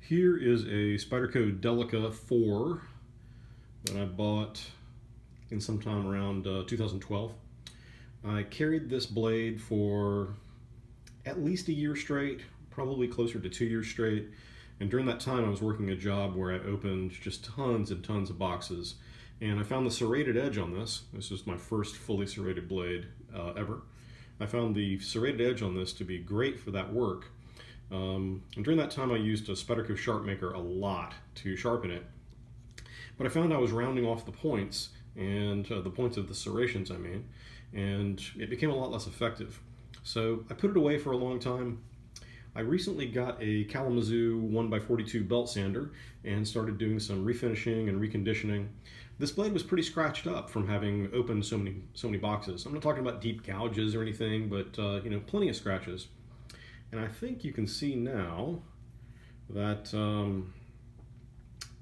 Here is a Spyderco Delica 4 that I bought in sometime around 2012. I carried this blade for at least a year straight, probably closer to 2 years straight. And during that time I was working a job where I opened just tons and tons of boxes. And I found the serrated edge on this. This was my first fully serrated blade ever. I found the serrated edge on this to be great for that work. And during that time I used a Spyderco sharp maker a lot to sharpen it. But I found I was rounding off the points, and the points of the serrations I mean, and it became a lot less effective. So I put it away for a long time. I recently got a Kalamazoo 1x42 belt sander and started doing some refinishing and reconditioning. This blade was pretty scratched up from having opened so many boxes. I'm not talking about deep gouges or anything, but you know, plenty of scratches. And I think you can see now that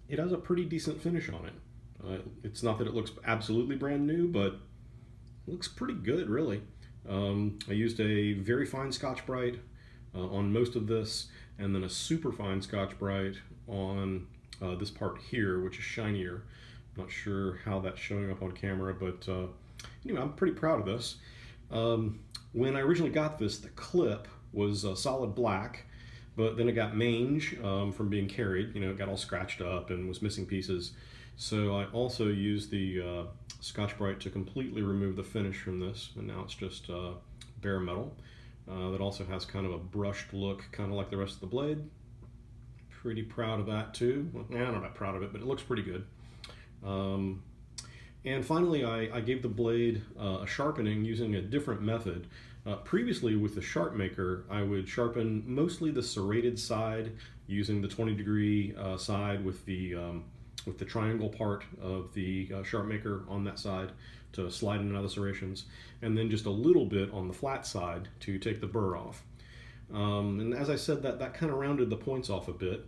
it has a pretty decent finish on it. It's not that it looks absolutely brand new, but it looks pretty good, really. I used a very fine Scotch-Brite on most of this, and then a super fine Scotch-Brite on this part here, which is shinier. Not sure how that's showing up on camera, but anyway, I'm pretty proud of this. When I originally got this, the clip was solid black, but then it got mange from being carried. You know, it got all scratched up and was missing pieces. So I also used the Scotch-Brite to completely remove the finish from this, and now it's just bare metal. That also has kind of a brushed look, kind of like the rest of the blade. Pretty proud of that too. Well, I'm not that proud of it, but it looks pretty good. And finally, I gave the blade a sharpening using a different method. Previously with the sharp maker, I would sharpen mostly the serrated side using the 20-degree side with the triangle part of the sharp maker on that side to slide in and out of the serrations, and then just a little bit on the flat side to take the burr off. And as I said, that kind of rounded the points off a bit.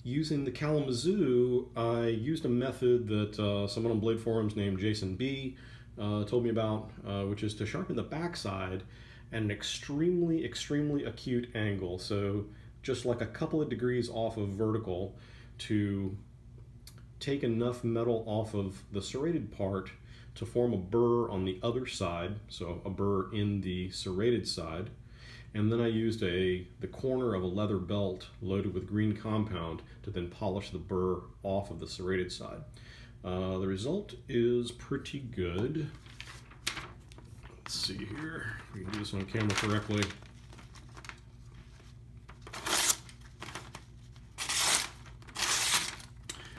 Using the Kalamazoo, I used a method that someone on Blade Forums named Jason B told me about, which is to sharpen the backside at an extremely acute angle. So just like a couple of degrees off of vertical to take enough metal off of the serrated part to form a burr on the other side, so a burr in the serrated side. And then I used the corner of a leather belt loaded with green compound to then polish the burr off of the serrated side. The result is pretty good. Let's see here, if we can do this on camera correctly.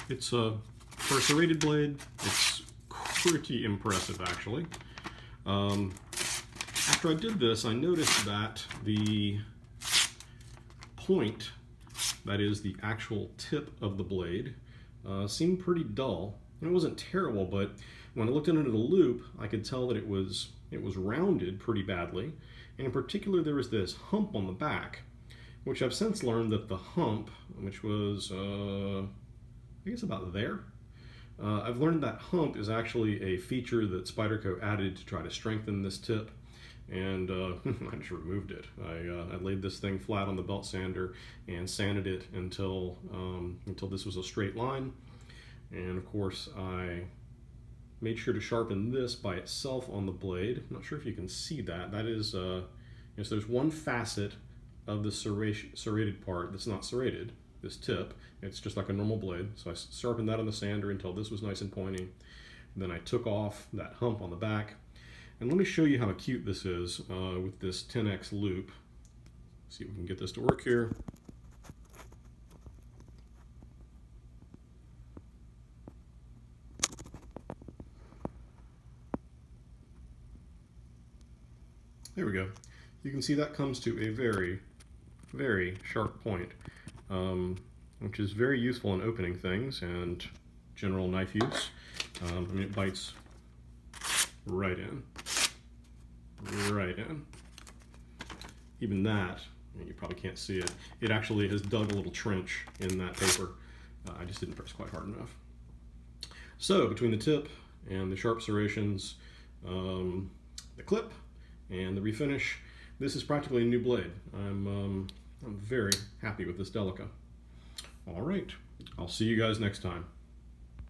It's for a serrated blade, it's pretty impressive actually. After I did this, I noticed that the point, that is the actual tip of the blade, seemed pretty dull. And it wasn't terrible, but when I looked into the loop, I could tell that it was rounded pretty badly. And in particular, there was this hump on the back, which I've since learned that the hump, which was, I guess about there, I've learned that hump is actually a feature that Spyderco added to try to strengthen this tip. And I just removed it. I laid this thing flat on the belt sander and sanded it until this was a straight line. And of course, I made sure to sharpen this by itself on the blade. I'm not sure if you can see that. That is, so there's one facet of the serrated part that's not serrated, this tip. It's just like a normal blade. So I sharpened that on the sander until this was nice and pointy. Then I took off that hump on the back. And let me show you how acute this is with this 10x loop. See if we can get this to work here. There we go. You can see that comes to a very sharp point, which is very useful in opening things and general knife use. I mean, it bites right in. Even that, you probably can't see it, it actually has dug a little trench in that paper. I just didn't press quite hard enough. So between the tip and the sharp serrations, the clip and the refinish, this is practically a new blade. I'm I'm very happy with this Delica. All right, I'll see you guys next time.